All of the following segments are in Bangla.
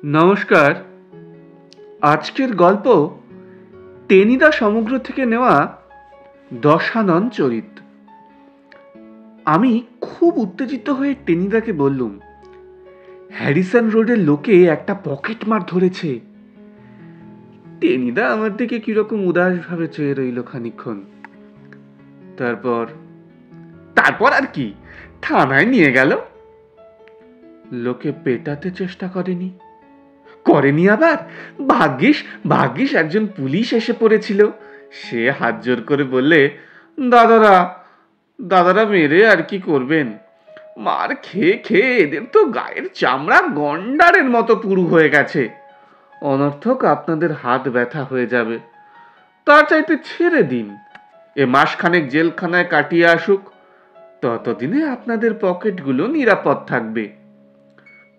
নমস্কার। আজকের গল্প টেনিদা সমগ্র থেকে নেওয়া দশানন চরিত। আমি খুব উত্তেজিত হয়ে টেনিদাকে বললুম, হ্যারিসন রোডের লোকে একটা পকেটমার ধরেছে। টেনিদা আমার দিকে কিরকম উদাসভাবে চেয়ে রইল খানিকক্ষণ। তারপর আর কি, থানায় নিয়ে গেল। লোকে পেটাতে চেষ্টা করেনি আবার। ভাগ্যিস একজন পুলিশ এসে পড়েছিল। সে হাত জোর করে বললে, দাদারা মেরে আর কি করবেন, মার খেয়ে খেয়ে এদের তো গায়ের চামড়া গন্ডারের মতো পুরু হয়ে গেছে। অনর্থক আপনাদের হাত ব্যথা হয়ে যাবে, তার চাইতে ছেড়ে দিন। এ মাসখানেক জেলখানায় কাটিয়ে আসুক, ততদিনে আপনাদের পকেটগুলো নিরাপদ থাকবে।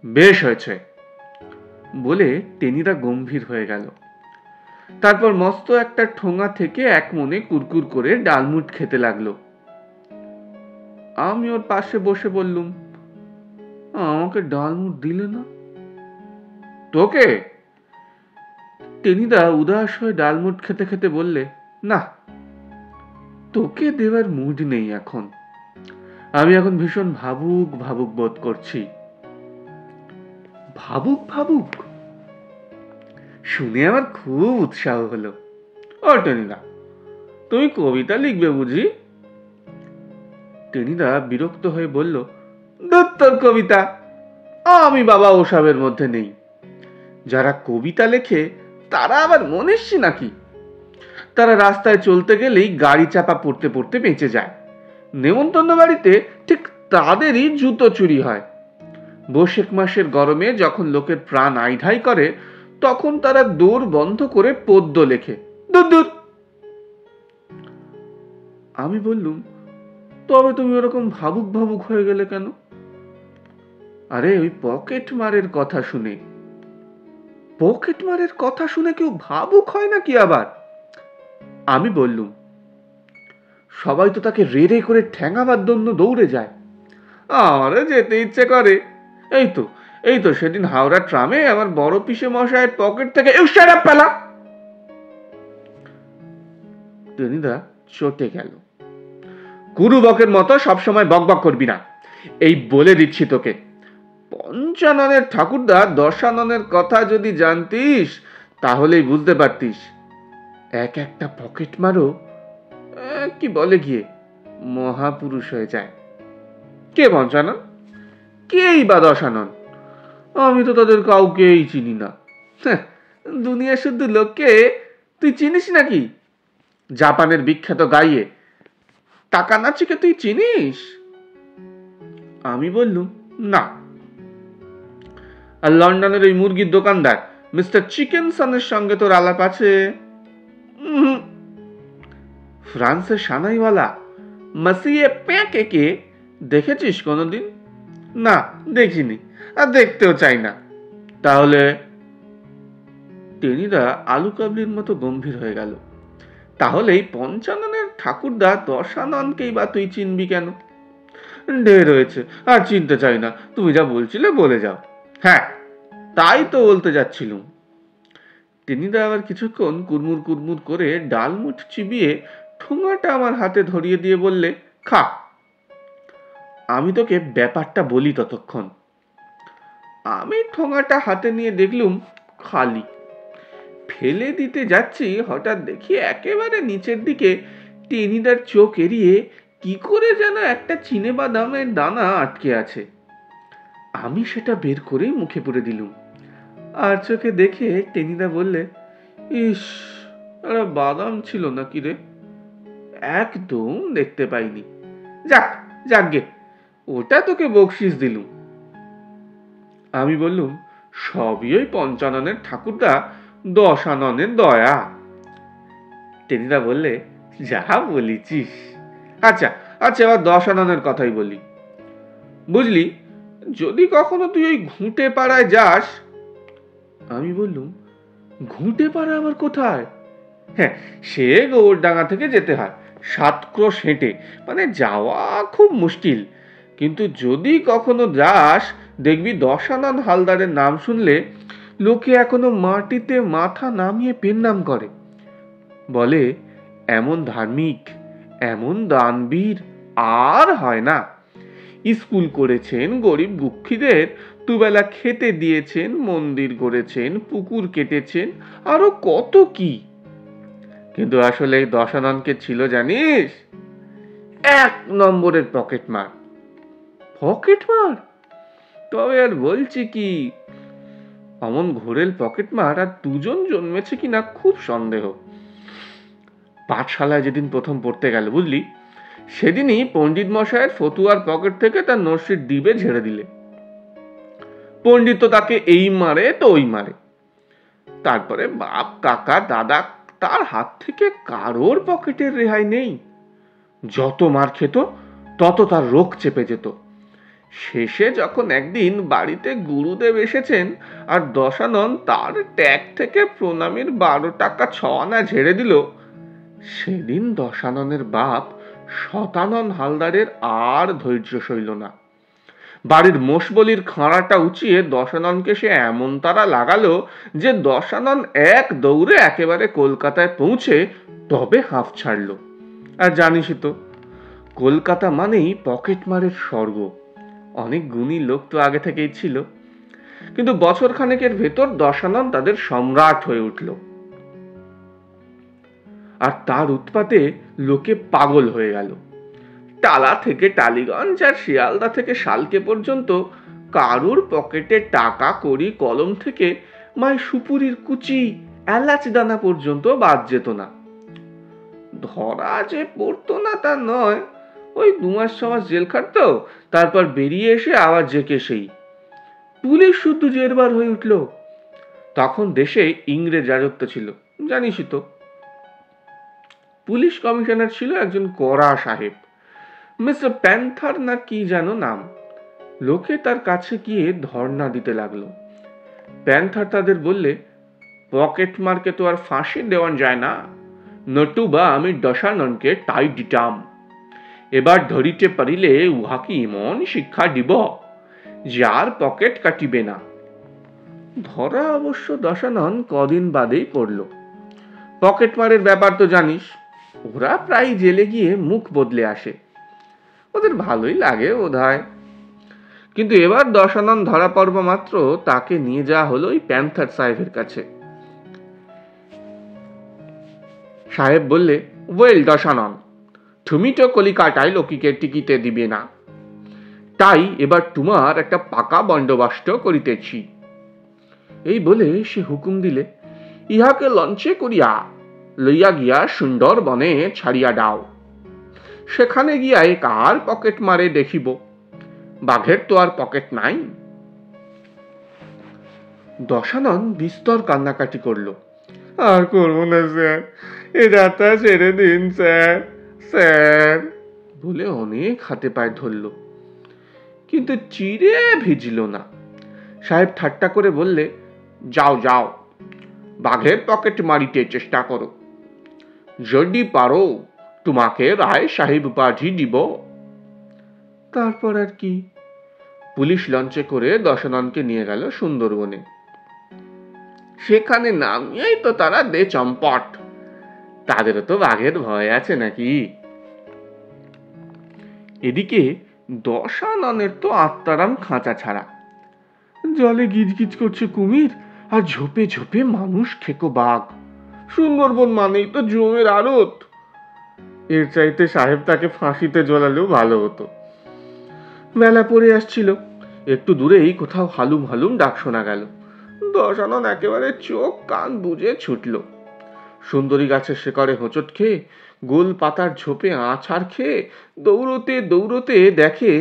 বেশ হয়েছে বলে টেনিদা গম্ভীর হয়ে গেল। তারপর মস্ত একটা ঠোঙা থেকে এক মনে কুরকুর করে ডালমুট খেতে লাগলো। আমি ওর পাশে বসে বললুম, আমাকে ডালমুট দিলে না? তোকে? টেনিদা উদাস হয়ে ডালমুট খেতে খেতে বললে, না, তোকে দেওয়ার মুড নেই এখন। আমি এখন ভীষণ ভাবুক বোধ করছি। ভাবুক শুনে আমার খুব উৎসাহ হলো। ও টেনিদা, তুমি কবিতা লিখবে বুঝি? টেনিদা বিরক্ত হয়ে বলল, দত্তর কবিতা, আমি বাবা ওসবের মধ্যে নেই। যারা কবিতা লেখে তারা আবার মনীষী নাকি? তারা রাস্তায় চলতে গেলেই গাড়ি চাপা পড়তে পড়তে বেঁচে যায়। নেমন্তন্ন বাড়িতে ঠিক তাদেরই জুতো চুরি হয়। বৈশাখ মাসের গরমে যখন লোকের প্রাণ আইঢাই করে, তখন তারা দৌড় বন্ধ করে পদ্য লেখে। দূর। আমি বললুম, তবে তুমি ওরকম ভাবুক হয়ে গেলে কেন? আরে ওই পকেট মারের কথা শুনে কেউ ভাবুক হয় নাকি আবার? আমি বললুম, সবাই তো তাকে রেড়ে করে ঠ্যাঙাবার জন্য দৌড়ে যায়। আমারও যেতে ইচ্ছে করে। এই তো সেদিন হাওড়া ট্রামে আমার বড় পিসে মশাইয়ের পকেট থেকে পেলা। টেনিদা চটে গেল। কুরুবকের মতো সবসময় বকবক করবি না, এই বলে দিচ্ছি তোকে। পঞ্চাননের ঠাকুরদা দশাননের কথা যদি জানতিস তাহলেই বুঝতে পারতিস। এক একটা পকেট মারো কি বলে গিয়ে মহাপুরুষ হয়ে যায়। কে পঞ্চানন, কেই বা দশানন? আমি তো তাদের কাউকেই চিনি না। দুনিয়া শুদ্ধ লোককে তুই চিনিস নাকি? জাপানের বিখ্যাত গাইয়ে তাকানাচিকে তুই চিনিস? আমি বললুম, না। আর লন্ডনের ওই মুরগির দোকানদার মিস্টার চিকেনসনের সঙ্গে তোর আলাপ আছে? ফ্রান্সের সানাইওয়ালা মাসিয়ে প্যাঁকে দেখেছিস কোনোদিন? না, দেখিনি, আর দেখতেও চাই না। তাহলে? টেনিদা আলু কাবলির মতো গম্ভীর হয়ে গেল। তাহলেই পঞ্চাননের ঠাকুরদা দশাননকেই বা তুই চিনবি কেন? ঢের হয়েছে, আর চিনতে চাই না। তুমি যা বলছিলে বলে যাও। হ্যাঁ, তাই তো বলতে যাচ্ছিলুম। টেনিদা আবার কিছুক্ষণ কুরমুর করে ডালমুঠ চিবিয়ে ঠোঙাটা আমার হাতে ধরিয়ে দিয়ে বললে, খা। আমি তোকে ব্যাপারটা বলি ততক্ষণ। আমি ঠোঙাটা হাতে নিয়ে দেখলুম খালি। ফেলে দিতে যাচ্ছি, হঠাৎ দেখি একেবারে নিচের দিকে টেনিদার চোখ এড়িয়ে কি করে যেন একটা চিনে বাদামের দানা আটকে আছে। আমি সেটা বের করে মুখে পুরে দিলুম। আর চোখে দেখে টেনিদা বললে, ইস, একটা বাদাম ছিল নাকি রে? একদম দেখতে পাইনি। যাকগে, ওটা তোকে বকশিস দিলুম। আমি বললুম, সবই ওই পঞ্চাননের ঠাকুরদা দশাননের দয়া। টেনিদা বললে, যা বলিছিস। আচ্ছা, এবার দশাননের কথাই বলি। বুঝলি, যদি কখনো তুই ওই ঘুঁটে পাড়ায় যাস। আমি বললুম, ঘুঁটে পাড়া আবার কোথায়? হ্যাঁ, সে গৌরডাঙ্গা থেকে যেতে হয় 7 ক্রোশ হেঁটে, মানে যাওয়া খুব মুশকিল। কিন্তু যদি কখনো যাস, দেখবি দশানন হালদারের নাম শুনলে লোকে এখনো মাটিতে মাথা নামিয়ে পেন নাম করে, বলে এমন ধার্মিক, এমন দানবীর আর হয় না। স্কুল করেছেন, গরিব দুঃখীদের দুবেলা খেতে দিয়েছেন, মন্দির গড়েছেন, পুকুর কেটেছেন, আরো কত কি। কিন্তু আসলে দশাননকে ছিল জানিস, এক নম্বরের পকেটমার। পকেটমার? তবে আর বলছি কি, অমন ঘোরেল পকেটমার আর দুজন জন্মেছে কিনা খুব সন্দেহ। পাঠশালায় যেদিন প্রথম পড়তে গেল বুঝলি, সেদিনই পণ্ডিত মশাইয়ের ফতুয়ার পকেট থেকে তার নস্যির ডিবে ঝেড়ে দিলে। পণ্ডিত তো তাকে এই মারে তো ওই মারে। তারপরে বাপ, কাকা, দাদা, তার হাত থেকে কারোর পকেটের রেহাই নেই। যত মার খেত তত তার রোগ চেপে যেত। শেষে যখন একদিন বাড়িতে গুরুদেব এসেছেন আর দশানন তার ট্যাগ থেকে প্রণামীর 12 টাকা 6 আনা ঝেড়ে দিল, সেদিন দশাননের বাপ শতানন হালদারের আর ধৈর্য সইল না। বাড়ির মোষবলির খাঁড়াটা উঁচিয়ে দশাননকে সে এমন তারা লাগালো যে দশানন এক দৌড়ে একেবারে কলকাতায় পৌঁছে তবে হাঁফ ছাড়ল। আর জানিসই তো, কলকাতা মানেই পকেটমারের স্বর্গ। অনেক গুণী লোক তো আগে থেকেই ছিল, কিন্তু বছর খানেকের ভেতর দশানন তাদের সম্রাট হয়ে উঠল। আর তার উৎপাতে লোকে পাগল হয়ে গেল। টালা থেকে টালিগঞ্জ আর শিয়ালদা থেকে শালকে পর্যন্ত কারুর পকেটে টাকা কড়ি কলম থেকে মাই সুপুরির কুচি এলাচ দানা পর্যন্ত বাদ যেত না। ধরা যে পড়তো না তা নয়, ওই 2 মাস 6 মাস জেল খাটতো, তারপর বেরিয়ে এসে আবার জেকে সেই। পুলিশ শুদ্ধ জেরবার হয়ে উঠল। তখন দেশে ইংরেজ রাজত্ব ছিল, জানিসই তো। পুলিশ কমিশনার ছিল একজন কড়া সাহেব, মিস্টার প্যান্থার না কি যেন নাম। লোকে তার কাছে গিয়ে ধর্ণা দিতে লাগলো। প্যান্থার তাদের বললে, পকেট মারকে তো আর ফাঁসি দেওয়া যায় না, নতুবা আমি দশাননকে টাই দিতাম। এবার ধরিতে পারিলে উহাকে এমন শিক্ষা দিব যার পকেট কাটিবে না। ধরা অবশ্য দশানন কদিন বাদেই পড়ল। পকেট মারের ব্যাপার তো জানিস, ওরা প্রায় জেলে গিয়ে মুখ বদলে আসে, ওদের ভালোই লাগে বোধহয়। কিন্তু এবার দশানন ধরা পড়বা মাত্র তাকে নিয়ে যাওয়া হলো ওই প্যান্থার সাহেবের কাছে। সাহেব বললে, ওয়েল দশানন, তুমি তো কলিকাতায় লোকিকে টিকিতে দিবে না, তাই এবার তোমার একটা পাকা বন্দোবস্ত করিতেছি। এই বলে সে হুকুম দিলে, ইহাকে লঞ্চে করিয়া লইয়া গিয়া সুন্দর বনে ছাড়িয়া দাও। সেখানে গিয়াই কার পকেট মারে দেখিব, বাঘের তো আর পকেট নাই। দশানন বিস্তর কান্নাকাটি করল। আর করবো না স্যার, এ যাত্রা ছেড়ে দিন স্যার, স্যার বলে অনেক হাতে পায়ে ধরল, কিন্তু চিরে ভিজল না। সাহেব ঠাট্টা করে বললে, যাও যাও, বাঘের পকেট মারিতে চেষ্টা করো, যদি পারো তোমাকে রায় সাহেব উপাধি দিব। তারপর আর কি, পুলিশ লঞ্চে করে দশাননকে নিয়ে গেল সুন্দরবনে। সেখানে নামিয়েই তো তারা দে চম্পট, তাদেরও তো বাঘের ভয় আছে নাকি। এদিকে দশাননের তো আত্মারাম খাঁচা ছাড়া, জলে গিজগিজ করছে কুমির আর ঝোপে ঝোপে মানুষ খেকো বাঘ। সুন্দরবন মানেই তো জমের আড়ত। এর চাইতে সাহেব তাকে ফাঁসিতে জ্বলালেও ভালো হতো। বেলা পড়ে আসছিল, একটু দূরেই কোথাও হালুম হালুম ডাক শোনা গেল। দশানন একেবারে চোখ কান বুজে ছুটল। সুন্দরী গাছের শিকড়ে হোঁচট খেয়ে, গোল পাতার ঝোপে আছাড় খেয়ে দৌড়তে দৌড়তে দেখে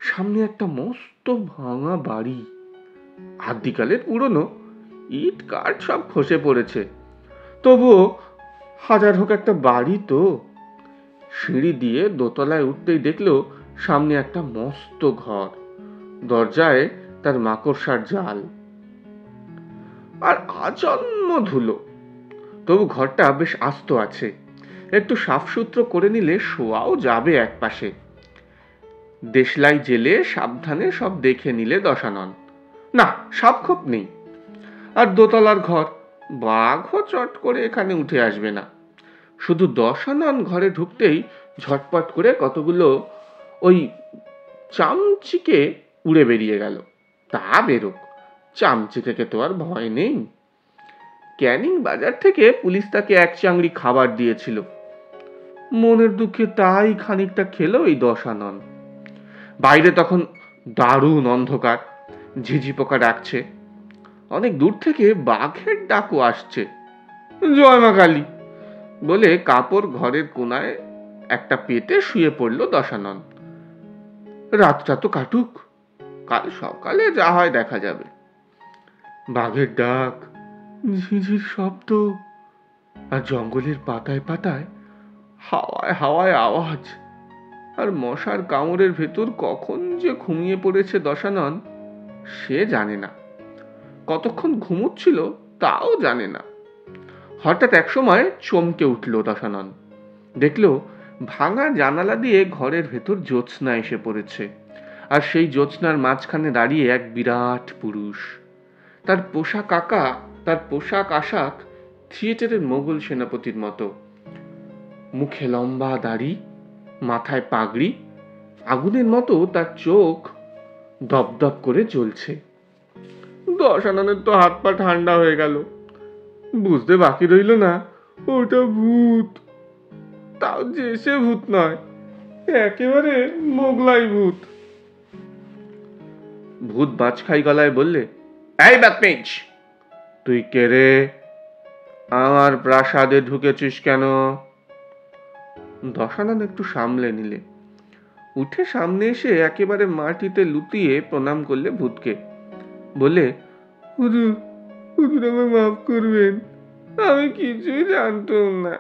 সামনে একটা মস্ত ভাঙা বাড়ি। আদিকালের পুরনো, ইট কাঠ সব খসে পড়েছে, তবুও হাজার হোক একটা বাড়ি তো। সিঁড়ি দিয়ে দোতলায় উঠতেই দেখলো সামনে একটা মস্ত ঘর, দরজায় তার মাকড়সার জাল আর আজন্ম ধুলো। তবু ঘরটা বেশ আস্ত আছে, একটু সাফসুতরো করে নিলে শোয়াও যাবে এক পাশে। দেশলাই জেলে সাবধানে সব দেখে নিলে দশানন, না সাপ খোপ নেই। আর দোতলার ঘর, বাঘও চট করে এখানে উঠে আসবে না। শুধু দশানন ঘরে ঢুকতেই ঝটপট করে কতগুলো ওই চামচিকে উড়ে বেরিয়ে গেল। তা বেরোক, চামচিকে তো আর ভয় নেই। ক্যানিং বাজার থেকে পুলিশ তাকে এক চাংড়ি খাবার দিয়েছিল, মনের দুঃখে তাই খানিকটা খেলো এই দশানন। বাইরে তখন দারুণ অন্ধকার, ঝিঝি পোকা ডাকছে, অনেক দূর থেকে বাঘের ডাকও আসছে। জয় মা কালী বলে কাপড় ঘরের কোনায় একটা পেতে শুয়ে পড়ল দশানন। রাতটা তো কাটুক, কাল সকালে যা হয় দেখা যাবে। বাঘের ডাক, ঝিঝির শব্দ, আর জঙ্গলের পাতায় পাতায় হাওয়ায় হাওয়ায় আওয়াজ, আর মশার কামড়ের ভেতর কখন যে ঘুমিয়ে পড়েছে দশানন সে জানে না, কতক্ষণ ঘুমোচ্ছিল তাও জানে না। হঠাৎ এক সময় চমকে উঠল দশানন, দেখল ভাঙা জানালা দিয়ে ঘরের ভেতর জ্যোৎস্না এসে পড়েছে, আর সেই জ্যোৎস্নার মাঝখানে দাঁড়িয়ে এক বিরাট পুরুষ। তার পোশাক আশাক থিয়েটারের মোগল সেনাপতির মতো, মুখে লম্বা দাড়ি, মাথায় পাগড়ি, আগুনের মতো তার চোখ দপদপ করে জ্বলছে। দশাননের তো হাত পা ঠান্ডা হয়ে গেল, বুঝতে বাকি রইল না ওটা ভূত। তাও যে সে ভূত নয়, একেবারে মোগলাই ভূত। ভূত বাজখাই গলায় বললে, এই বাতমিজ, তুই কে রে? আমার প্রাসাদে ঢুকেছিস কেন? দশানন একটু সামলে নিলে, উঠে সামনে এসে একেবারে মাটিতে লুটিয়ে প্রণাম করলে ভূতকে। বলে, হুজুর, হুজুর আমায় মাফ করবেন, আমি কিছুই জানতাম না।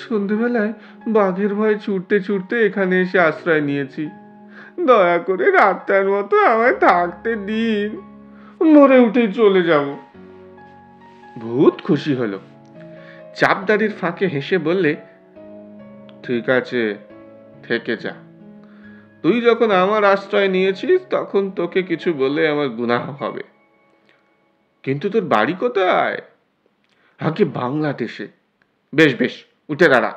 সন্ধেবেলায় বাঘের ভয়ে ছুটতে ছুটতে এখানে এসে আশ্রয় নিয়েছি। দয়া করে রাতটার মতো আমায় থাকতে দিন, মরে উঠেই চলে যাব। ভূত খুশি হলো, চাপদাড়ির ফাঁকে হেসে বললে, ঠিক আছে, থেকে যা। তুই যখন আমার আশ্রয় নিয়েছিস তখন তোকে কিছু বলে আমার গুনাহ হবে। কিন্তু তোর বাড়ি কোথায়? আগে বাংলাদেশে। বেশ বেশ, উঠে দাঁড়া।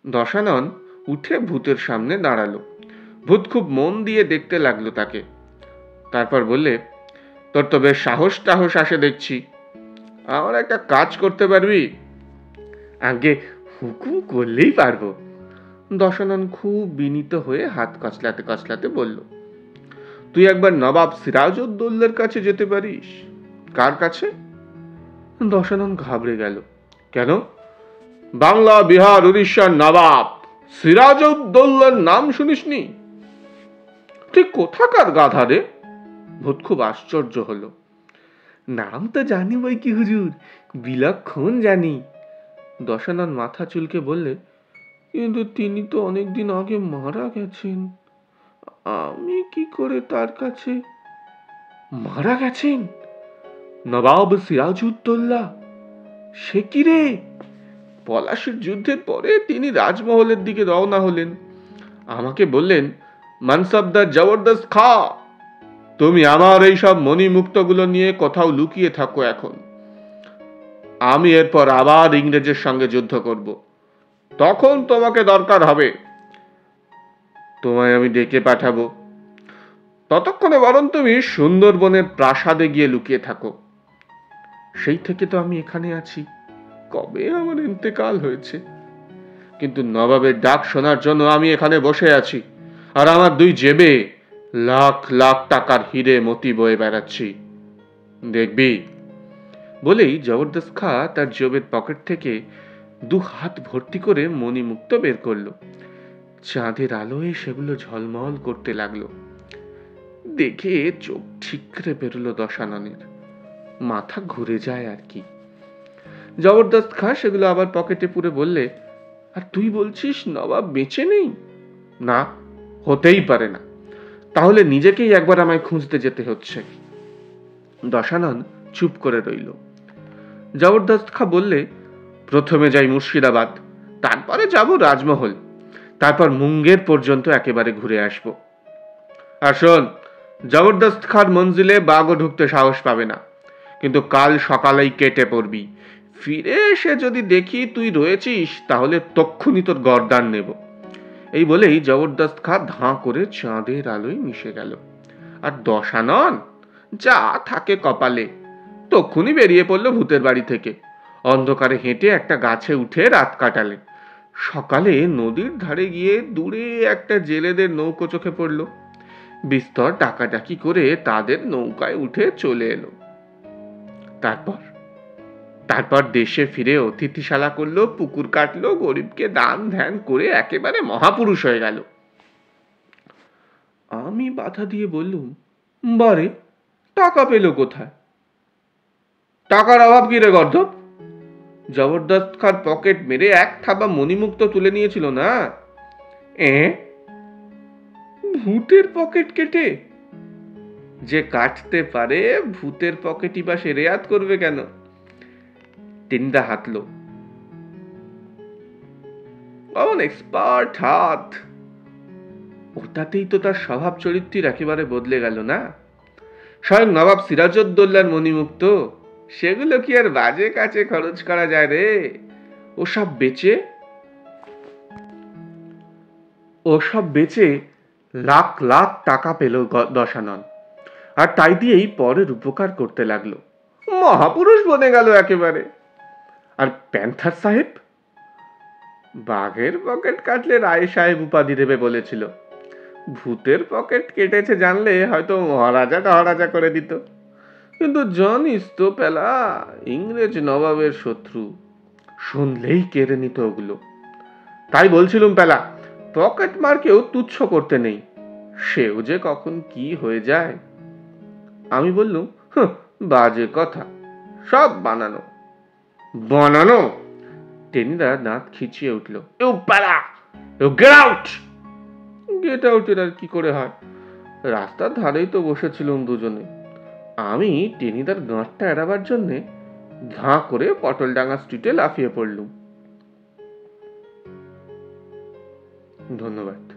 দশানন উঠে ভূতের সামনে দাঁড়ালো। ভূত খুব মন দিয়ে দেখতে লাগলো তাকে। তারপর বললে, তোর তো বেশ সাহস টাহস আসে দেখছি, আমার একটা কাজ করতে পারবি? আগে হুকুম করলেই পারবো। দশানন খুব বিনীত হয়ে হাত কচলাতে কচলাতে বলল, তুই একবার নবাব সিরাজউদ্দৌলার কাছে যেতে পারিস। কার কাছে? দশানন ঘাবড়ে গেল। কেন? বাংলা, বিহার, উড়িষ্যার নবাব সিরাজউদ্দৌলার নাম শুনিসনি? তুই কোথাকার গাধা রে? ভূত খুব আশ্চর্য হলো। নাম তো জানি বই কি হুজুর, বিলক্ষণ জানি। দশানন মাথা চুলকে বললে, কিন্তু তিনি তো অনেকদিন আগে মারা গেছেন, আমি কি করে তার কাছে? মারা গেছেন নবাব সিরাজউদ্দৌলা? সে কি রে? পলাশির যুদ্ধের পরে তিনি রাজমহলের দিকে রওনা হলেন। আমাকে বললেন, মানসবদার জবরদস্ত খা, তুমি আমার এইসব মণিমুক্তগুলো নিয়ে কোথাও লুকিয়ে থাকো এখন। আমি এরপর আবার ইংরেজের সঙ্গে যুদ্ধ করব, তখন তোমাকে দরকার হবে, তোমায় আমি ডেকে পাঠাবো। ততক্ষণে বরং তুমি সুন্দরবনের প্রাসাদে গিয়ে লুকিয়ে থাকো। সেই থেকে তো আমি এখানে আছি, কবে আমার ইন্তেকাল হয়েছে, কিন্তু নবাবের ডাক শোনার জন্য আমি এখানে বসে আছি, আর আমার দুই জেবে লাখ লাখ টাকার হিরে মতি বয়ে বেড়াচ্ছি, দেখবি? বলেই জবরদস্ত খা তার জবের পকেট থেকে 2 হাত ভর্তি করে মণিমুক্ত বের করলো। চাঁদের আলোয় সেগুলো ঝলমল করতে লাগলো। দেখে চোখ ঠিকরে বেরোলো দশাননের, মাথা ঘুরে যায় আর কি। জবরদস্ত খা সেগুলো আবার পকেটে পুরে বললে, আর তুই বলছিস নবাব বেঁচে নেই? না, হতেই পারে না। তাহলে নিজেকেই একবার আমায় খুঁজতে যেতে হচ্ছে। দশানন চুপ করে রইল। জবরদস্ত খা বললে, প্রথমে যাই মুর্শিদাবাদ, তারপরে যাব রাজমহল, তারপর মুঙ্গের পর্যন্ত একেবারে ঘুরে আসব। আর শোন, জবরদস্ত খার মঞ্জিলে বাঘও ঢুকতে সাহস পাবে না, কিন্তু কাল সকালেই কেটে পড়বি। ফিরে এসে যদি দেখি তুই রয়েছিস তাহলে তক্ষুনি তোর গর্দান নেব। এই বলেই জবরদস্ত খা ধাঁ করে চাঁদের আলোয় মিশে গেল। আর দশানন যা থাকে কপালে তক্ষুনি বেরিয়ে পড়ল ভূতের বাড়ি থেকে। অন্ধকারে হেঁটে একটা গাছে উঠে রাত কাটালে। সকালে নদীর ধারে গিয়ে দূরে একটা জেলেদের নৌকো চোখে পড়ল। বিস্তর ডাকাডাকি করে তাদের নৌকায় উঠে চলে এলো। তারপর দেশে ফিরে অতিথিশালা করলো, পুকুর কাটলো, গরিবকে দান ধ্যান করে একেবারে মহাপুরুষ হয়ে গেল। আমি বাধা দিয়ে বললুম, বারে টাকা পেল কোথায়? টাকার অভাব কি রে গর্ধব? জবরদস্ত খার পকেট মেরে এক থাবা মণিমুক্ত তুলে নিয়েছিল না? ভূতের পকেট কেটে? যে কাটতে পারে ভূতের পকেটই বা সে রেয়াত করবে কেন? টেনিদা হাতলো। অমন এক্সপার্ট হাত, ওটাতেই তো তার স্বভাব চরিত্র একেবারে বদলে গেল না? স্বয়ং নবাব সিরাজউদ্দৌলার মণিমুক্ত, সেগুলো কি আর বাজে কাছে খরচ করা যায় রে? ওসব বেচে লাখ লাখ টাকা পেল দশানন। আর তাই দিয়েই পরের উপকার করতে লাগলো। মহাপুরুষ বনে গেল একেবারে। আর প্যান্থার সাহেব? বাঘের পকেট কাটলে রায় সাহেব উপাধি দেবে বলেছিল। ভূতের পকেট কেটেছে জানলে হয়তো মহারাজা করে দিত। কিন্তু জানিস তো পেলা, ইংরেজ নবাবের শত্রু, শুনলেই কেড়ে নিত ওগুলো। তাই বলছিলুম পেলা, পকেট মারকেও তুচ্ছ করতে নেই, সেও যে কখন কি হয়ে যায়। আমি বললুম, বাজে কথা, সব বানানো। টেনিদা দাঁত খিচিয়ে উঠল। গেট আউটের আর কি করে হয়? রাস্তার ধারেই তো বসেছিলুম দুজনে। আমি টেনিদার গাঁটটা এড়াবার জন্যে ধাঁ করে পটলডাঙ্গা স্ট্রিটে লাফিয়ে পড়লুম। ধন্যবাদ।